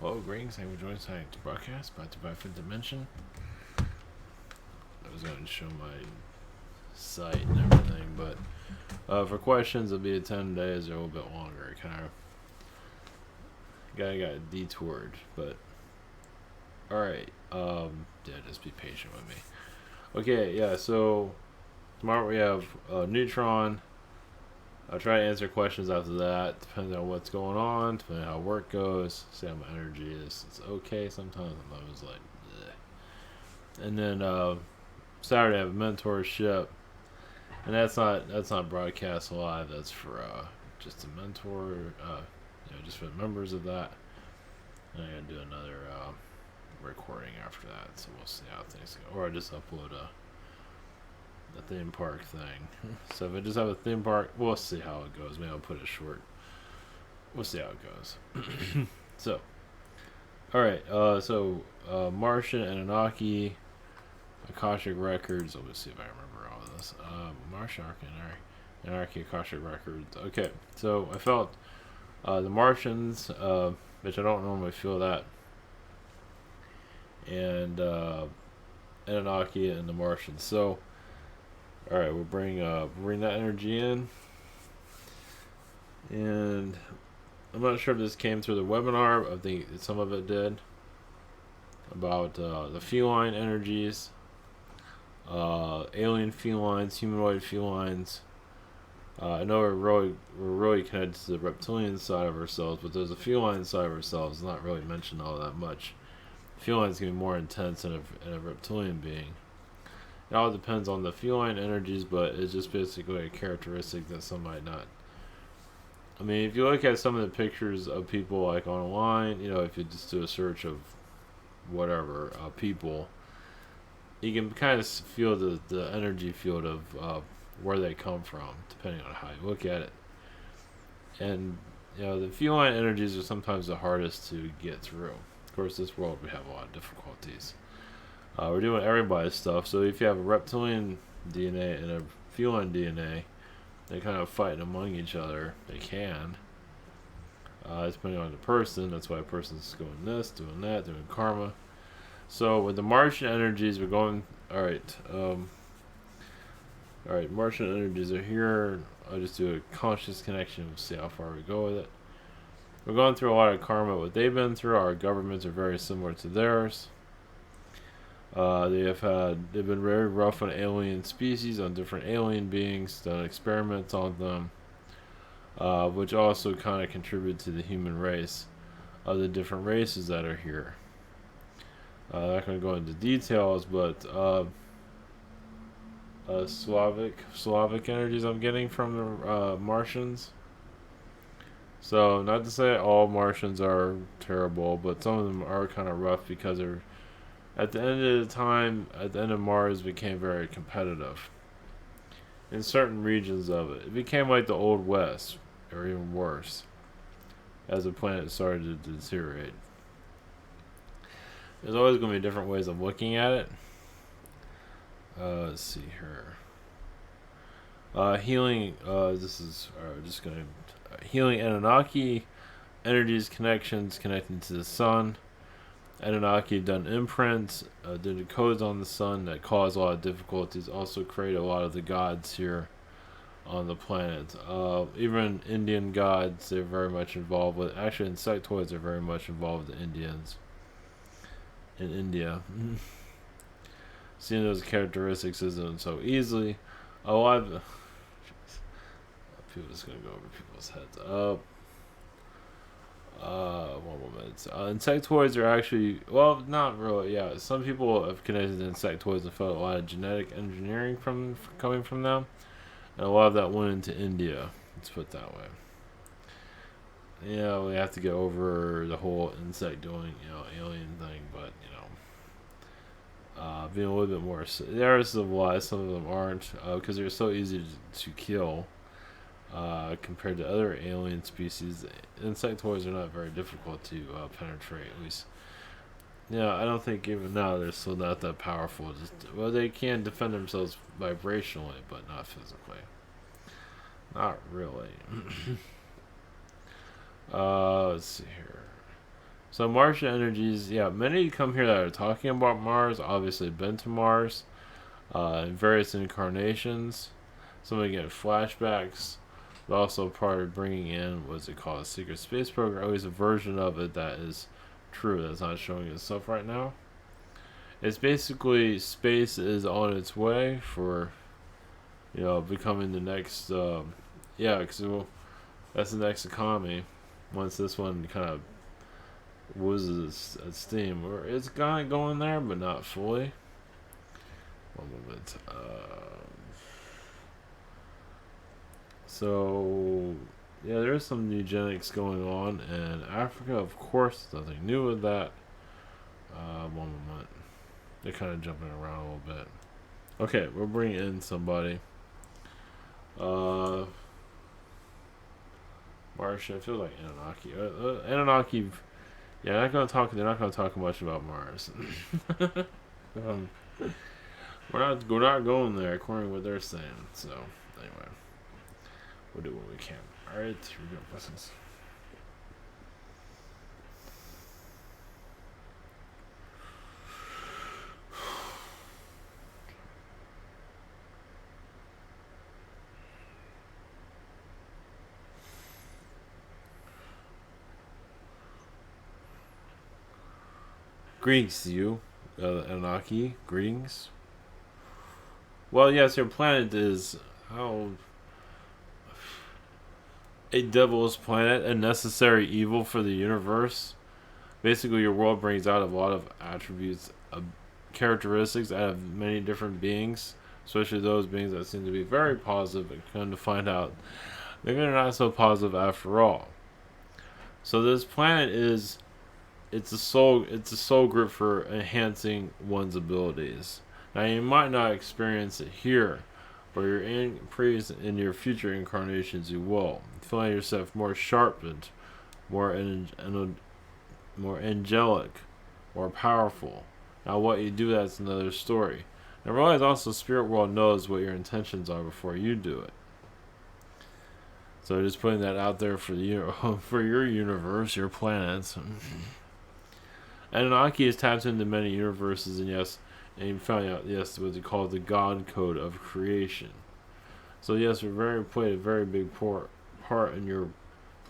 Hello, greetings. Thank you for joining tonight's broadcast brought to you by Fifth Dimension. I was going to show my site and everything, but for questions, it'll be 10 days or a little bit longer. Kind of got detoured, but alright. Yeah, just be patient with me. Okay, yeah, so tomorrow we have Neutron. I'll try to answer questions after that, depending on what's going on, depending on how work goes, see how my energy is. It's okay sometimes. I was like, bleh. And then Saturday I have mentorship, and that's not broadcast live. That's for just a mentor, just for the members of that. And I'm gonna do another recording after that, so we'll see how things go. Or I just upload a theme park thing. So if I just have a theme park, we'll see how it goes. Maybe I'll put it short. We'll see how it goes. So, alright, Martian and Anunnaki, Akashic records. Let me see if I remember all of this. Martian and Anunnaki, Akashic records. Okay, so I felt the Martians, which I don't normally feel that, and Anunnaki and the Martians. So, alright, we'll bring that energy in. And I'm not sure if this came through the webinar. I think some of it did. About the feline energies. Alien felines, humanoid felines. I know we're really connected to the reptilian side of ourselves, but there's a feline side of ourselves. It's not really mentioned all that much. Felines can be more intense than a reptilian being. It all depends on the feline energies, but it's just basically a characteristic that some might not. I mean, if you look at some of the pictures of people like online, if you just do a search of whatever people, you can kind of feel the energy field of where they come from, depending on how you look at it. And the feline energies are sometimes the hardest to get through. Of course, this world we have a lot of difficulties. We're doing everybody's stuff, so if you have a reptilian DNA and a feline DNA, they kind of fighting among each other. They can. Depending on the person, that's why a person's going this, doing that, doing karma. So with the Martian energies, we're going. All right. Martian energies are here. I'll just do a conscious connection. We'll see how far we go with it. We're going through a lot of karma. What they've been through, our governments are very similar to theirs. They've been very rough on alien species, on different alien beings, done experiments on them, which also kind of contribute to the human race, of the different races that are here. I'm not going to go into details, but Slavic energies I'm getting from the Martians. So, not to say all Martians are terrible, but some of them are kind of rough because they're. At the end of the time, at the end of Mars, became very competitive. In certain regions of it. It became like the Old West, or even worse, as the planet started to deteriorate. There's always going to be different ways of looking at it. Let's see here. Healing, this is just going to... healing Anunnaki, energies, connections, connecting to the sun. Anunnaki done imprints, did codes on the sun that cause a lot of difficulties, also create a lot of the gods here on the planet. Even Indian gods, they're very much involved with. Actually, insectoids are very much involved with the Indians in India. Seeing those characteristics isn't so easily. A lot of people just gonna go over people's heads. One moment. Insectoids are actually, well, not really. Yeah, some people have connected to insectoids and felt a lot of genetic engineering coming from them, and a lot of that went into India. Let's put it that way. We have to get over the whole insect doing, alien thing, but being a little bit more. They are civilized. Some of them aren't, because they're so easy to kill. Compared to other alien species, insectoids are not very difficult to penetrate. At least, I don't think even now they're still not that powerful. They can defend themselves vibrationally, but not physically. Not really. Let's see here. So Martian energies, yeah, many come here that are talking about Mars, obviously been to Mars, in various incarnations. Some of get flashbacks, but also part of bringing in what's it called, a secret space program, always a version of it that is true, that's not showing itself right now. It's basically space is on its way for, becoming the next, yeah, because that's the next economy. Once this one kind of loses its steam, or it's kind of going there, but not fully. One moment. So, yeah, there's some eugenics going on in Africa, of course. Nothing new with that. One moment. They're kind of jumping around a little bit. Okay, we'll bring in somebody. Martian, I feel like Anunnaki. Anunnaki, yeah, they're not gonna talk much about Mars. um, we're not going there according to what they're saying. So, anyway, we'll do what we can. All right, here we go. Blessings. Greetings to you, Anunnaki. Greetings. Well, yes, your planet is how a devil's planet, a necessary evil for the universe. Basically, your world brings out a lot of attributes, characteristics out of many different beings, especially those beings that seem to be very positive, and come to find out maybe they're not so positive after all. So this planet is it's a soul group for enhancing one's abilities. Now you might not experience it here, but in your future incarnations you will. Feeling yourself more sharpened, more more angelic, more powerful. Now what you do, that's another story. Now realize also spirit world knows what your intentions are before you do it. So just putting that out there for for your universe, your planets. Anunnaki is tapped into many universes, and yes, and you found out, yes, what they call the God code of creation. So yes, we played a very big part in your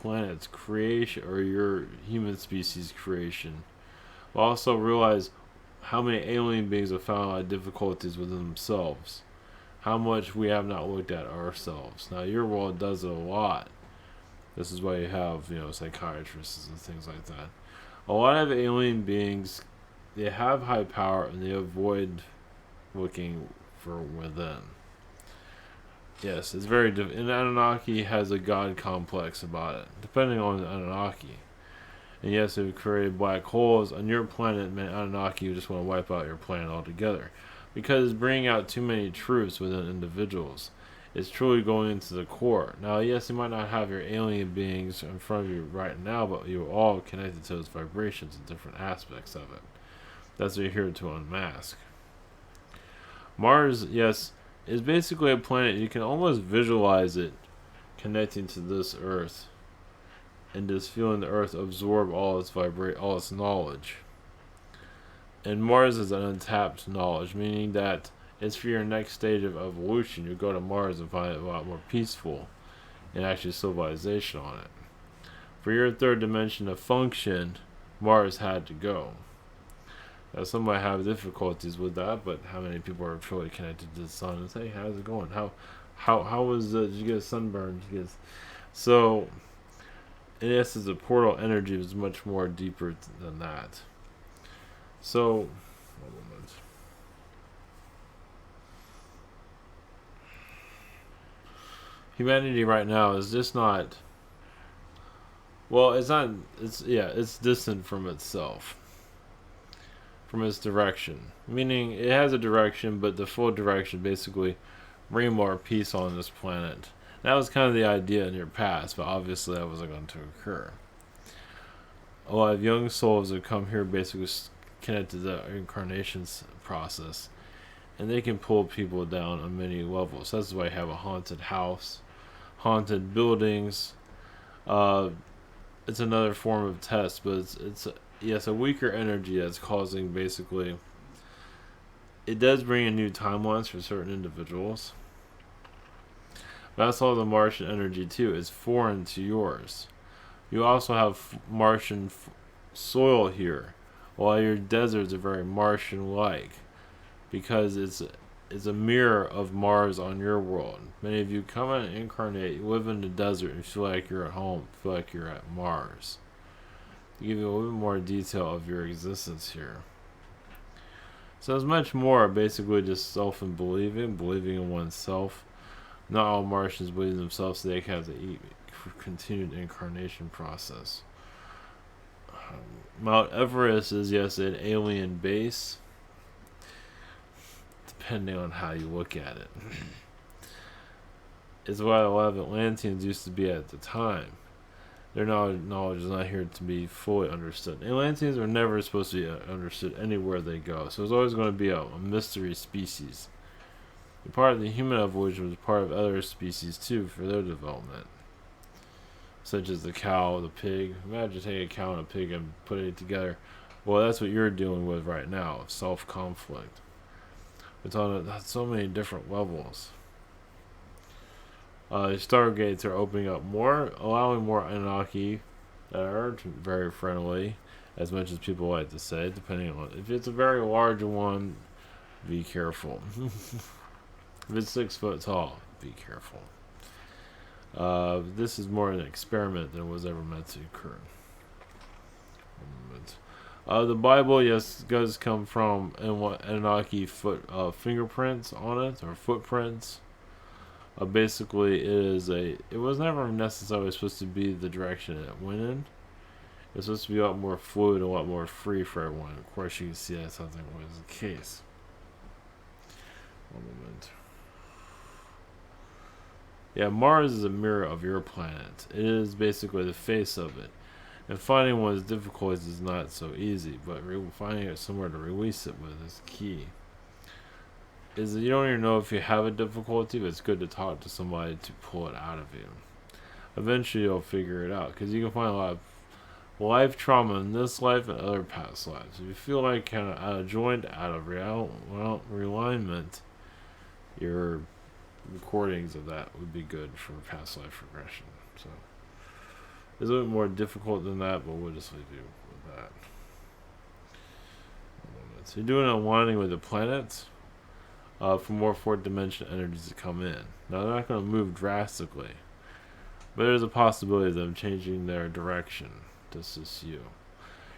planet's creation, or your human species creation. But also realize how many alien beings have found difficulties within themselves. How much we have not looked at ourselves. Now your world does it a lot. This is why you have, psychiatrists and things like that. A lot of alien beings, they have high power and they avoid looking for within. Yes, it's very different. And Anunnaki has a god complex about it, depending on the Anunnaki. And yes, they've created black holes on your planet, man. Anunnaki, you just want to wipe out your planet altogether, because it's bringing out too many truths within individuals. It's truly going into the core. Now, yes, you might not have your alien beings in front of you right now, but you're all connected to those vibrations and different aspects of it. That's what you're here to unmask. Mars, yes, is basically a planet. You can almost visualize it connecting to this Earth, and just feeling the Earth absorb all its knowledge. And Mars is an untapped knowledge, meaning that it's for your next stage of evolution. You go to Mars and find it a lot more peaceful, and actually civilization on it. For your third dimension to function, Mars had to go. Now some might have difficulties with that, but how many people are truly connected to the sun and say, hey, how's it going? How was did you get a sunburn? So in essence, the portal energy is much more deeper than that. So humanity right now is just not, well, it's distant from itself, from its direction, meaning it has a direction, but the full direction basically bring more peace on this planet. That was kind of the idea in your past, but obviously that wasn't going to occur. A lot of young souls have come here basically connected to the incarnations process, and they can pull people down on many levels. That's why I have a haunted house, haunted buildings. It's another form of test, but yes, a weaker energy that's causing basically. It does bring in new timelines for certain individuals. That's all the Martian energy too. Is foreign to yours. You also have Martian soil here, while your deserts are very Martian-like because it's a mirror of Mars on your world. Many of you come and incarnate, you live in the desert, and feel like you're at home, feel like you're at Mars. To give you a little bit more detail of your existence here. So it's much more basically just self and believing in oneself. Not all Martians believe in themselves, so they have to eat continued incarnation process. Mount Everest is, yes, an alien base, depending on how you look at it. It's what a lot of Atlanteans used to be at the time. Their knowledge is not here to be fully understood. Atlanteans were never supposed to be understood anywhere they go, so it's always going to be a mystery species. And part of the human evolution was part of other species too for their development, such as the cow, the pig. Imagine taking a cow and a pig and putting it together. Well, that's what you're dealing with right now, self-conflict. It's on so many different levels. Stargates are opening up more, allowing more Anunnaki that are very friendly, as much as people like to say, depending on if it's a very large one, be careful. If it's 6 foot tall, be careful. This is more an experiment than was ever meant to occur. The Bible, yes, does come from Anunnaki fingerprints on it, or footprints. Basically, it was never necessarily supposed to be the direction it went in. It was supposed to be a lot more fluid, a lot more free for everyone. Of course, you can see that something was the case. One moment. Yeah, Mars is a mirror of your planet. It is basically the face of it. And finding one's difficulties is not so easy, but finding it somewhere to release it with is key. Is that you don't even know if you have a difficulty, but it's good to talk to somebody to pull it out of you. Eventually, you'll figure it out, because you can find a lot of life trauma in this life and other past lives. If you feel like kind of out of joint, out of realignment, your recordings of that would be good for past life regression. So it's a little bit more difficult than that, but we'll just leave you with that. So you're doing aligning with the planets for more fourth dimension energies to come in. Now they're not going to move drastically, but there's a possibility of them changing their direction to assist you.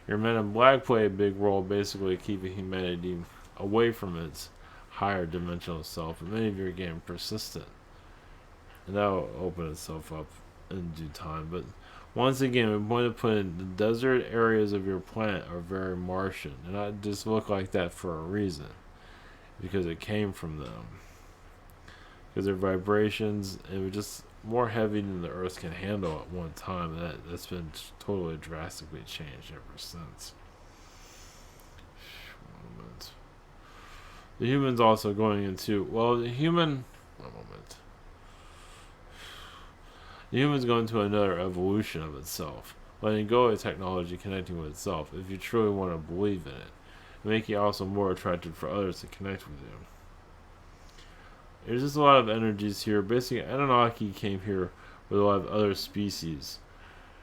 Your Men in Black play a big role, basically keeping humanity away from its higher dimensional self, and many of you are getting persistent, and that will open itself up in due time. But once again, we're going to put in the desert areas of your planet are very Martian, and not just look like that for a reason, because it came from them, because their vibrations, it was just more heavy than the Earth can handle at one time. That's been totally drastically changed ever since. The human's also going into, one moment. The human's going to another evolution of itself, letting go of technology, connecting with itself, if you truly want to believe in it, and make it also more attractive for others to connect with you. There's just a lot of energies here. Basically, Anunnaki came here with a lot of other species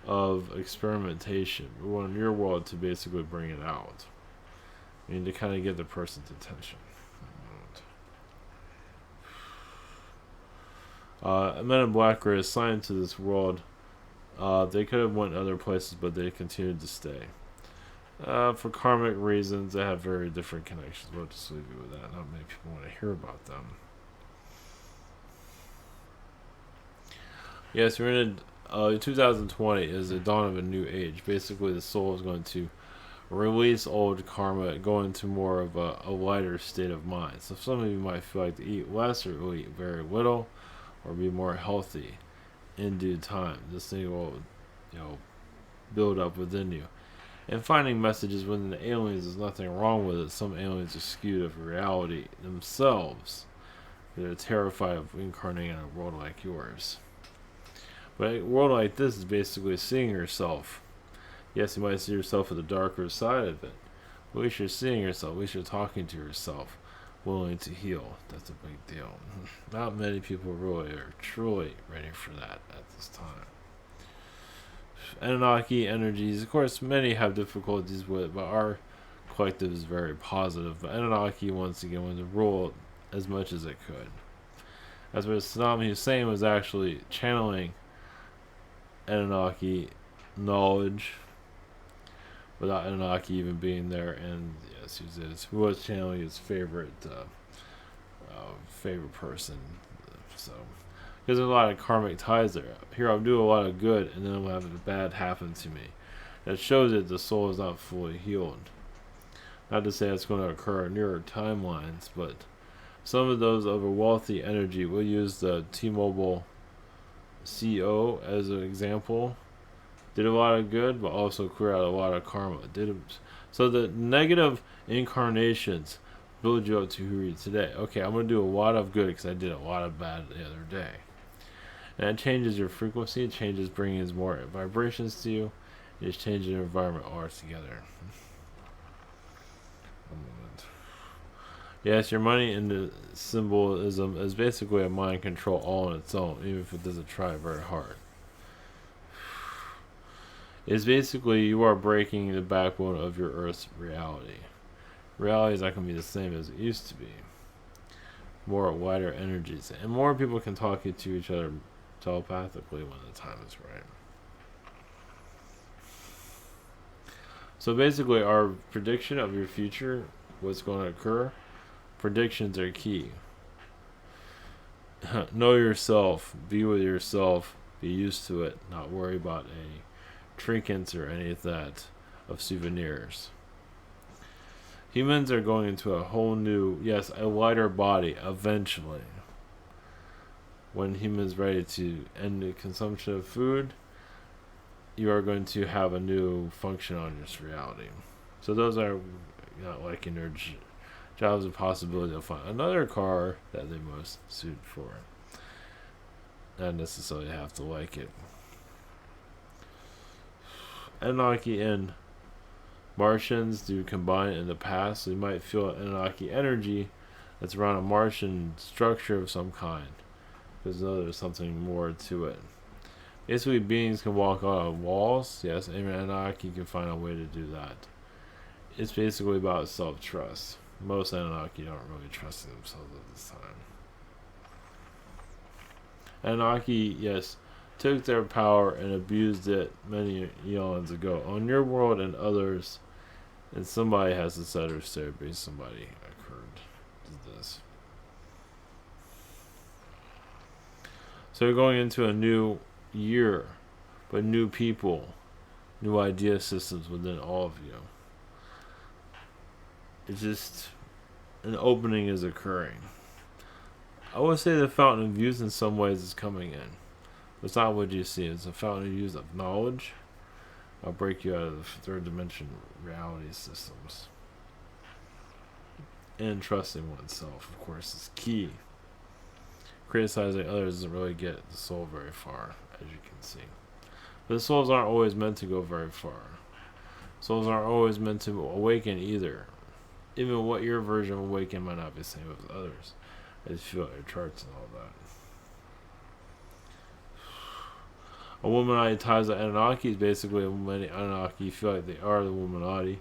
of experimentation. We want your world to basically bring it out. I mean, to kind of get the person's attention. Men in Black are assigned to this world. They could have went other places, but they continued to stay. For karmic reasons, they have very different connections. We'll just leave you with that. Not many people want to hear about them. Yes, we're in 2020 is the dawn of a new age. Basically, the soul is going to release old karma, go into more of a lighter state of mind. So some of you might feel like to eat less or eat very little, or be more healthy in due time. This thing will, build up within you. And finding messages within the aliens, there's nothing wrong with it. Some aliens are skewed of reality themselves. They're terrified of incarnating in a world like yours. But a world like this is basically seeing yourself Yes, you might see yourself at the darker side of it. At least you're seeing yourself. At least you're talking to yourself, willing to heal. That's a big deal. Not many people really are truly ready for that at this time. Anunnaki energies, of course, many have difficulties with it, but our collective is very positive. But Anunnaki, once again, wanted to rule as much as it could. As what Saddam Hussein was actually channeling Anunnaki knowledge without Anunnaki even being there, and yes, he was channeling his favorite person. So, because there's a lot of karmic ties there. Here, I'll do a lot of good, and then I'll have the bad happen to me. That shows that the soul is not fully healed. Not to say it's going to occur in nearer timelines, but some of those of a wealthy energy, we'll use the T-Mobile CEO as an example. Did a lot of good, but also clear out a lot of karma. So the negative incarnations build you up to who you are today. Okay, I'm going to do a lot of good because I did a lot of bad the other day. And it changes your frequency, it changes bringing more vibrations to you, it just changes your environment altogether. Yes, your money into symbolism is basically a mind control all on its own, even if it doesn't try very hard. It's basically you are breaking the backbone of your Earth's reality. Reality is not going to be the same as it used to be. More wider energies, and more people can talk to each other telepathically when the time is right. So basically, our prediction of your future, what's going to occur, predictions are key. Know yourself, be with yourself, be used to it, not worry about any trinkets or any of that of souvenirs. Humans are going into a whole new, yes, a lighter body eventually. When humans ready to end the consumption of food, you are going to have a new function on this reality. So those are not liking their jobs a possibility to find another car that they most suit for. Not necessarily have to like it. Anunnaki and Martians do combine in the past, so you might feel an Anunnaki energy that's around a Martian structure of some kind. Because there's something more to it. Basically, beings can walk on walls. Yes, and Anunnaki can find a way to do that. It's basically about self-trust. Most Anunnaki aren't really trusting themselves at this time. Anunnaki, yes, took their power and abused it many eons ago on your world and others, and somebody has to set her straight. Somebody occurred to this. So you're going into a new year, but new people, new idea systems within all of you. It's just an opening is occurring. I would say the fountain of youth in some ways is coming in. It's not what you see. It's a fountain of youth of knowledge. I'll break you out of the third dimension reality systems. And trusting oneself, of course, is key. Criticizing others doesn't really get the soul very far, as you can see. But the souls aren't always meant to go very far. Souls aren't always meant to awaken either. Even what your version of awaken might not be the same as others. I just feel your charts and all that. A Womanati ties the Anunnaki is basically a many Anunnaki feel like they are the Womanati.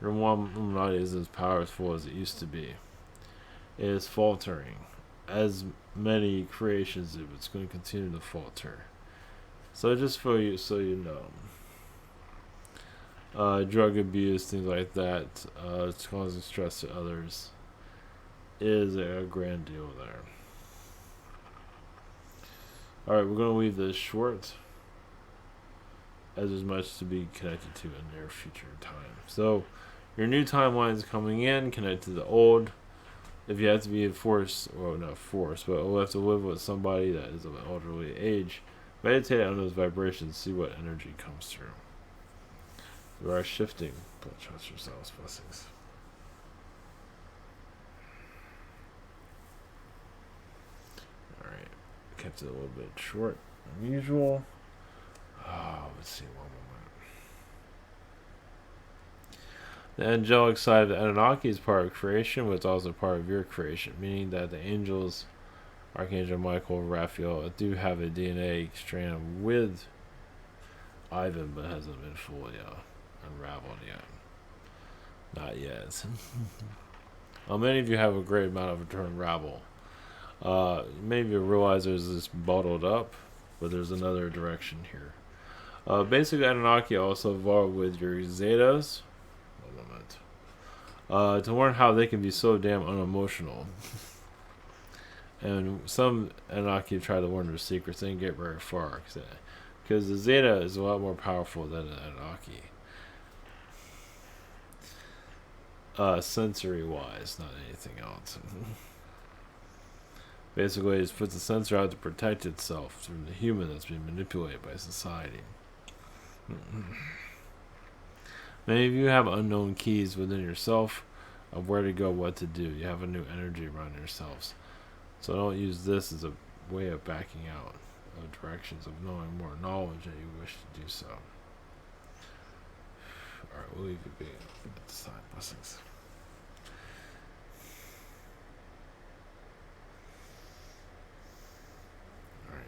Your Womanati isn't as powerful as it used to be. It is faltering. As many creations do, it's going to continue to falter. So just for you, so you know. Drug abuse, things like that, it's causing stress to others, is a grand deal there. Alright, we're going to leave this short, as there's much to be connected to in near future time. So, your new timeline is coming in, connected to the old. If you have to be forced, well, not forced, but we'll have to live with somebody that is of an elderly age, meditate on those vibrations, see what energy comes through. You are shifting, but trust yourselves. Blessings. Alright, kept it a little bit short than usual. Let's see one moment. The angelic side of the Anunnaki is part of creation, but it's also part of your creation, meaning that the angels, Archangel Michael, Raphael, do have a DNA strand with Ivan, but hasn't been fully unraveled yet. Not yet. Many of you have a great amount of to unravel. Many of you realize there's this bottled up, but there's another direction here. Basically, Anunnaki also evolved with your Zetas. One moment. To learn how they can be so damn unemotional. And some Anunnaki try to learn their secrets and get very far. Because the Zeta is a lot more powerful than the Anunnaki. Sensory wise, not anything else. Basically, it puts a sensor out to protect itself from the human that's being manipulated by society. Many of you have unknown keys within yourself of where to go, what to do. You have a new energy around yourselves. So don't use this as a way of backing out of directions of knowing more knowledge that you wish to do so. Alright, we'll leave it be at this time. Blessings. Alright.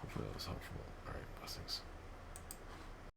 Hopefully that was helpful. Alright, blessings.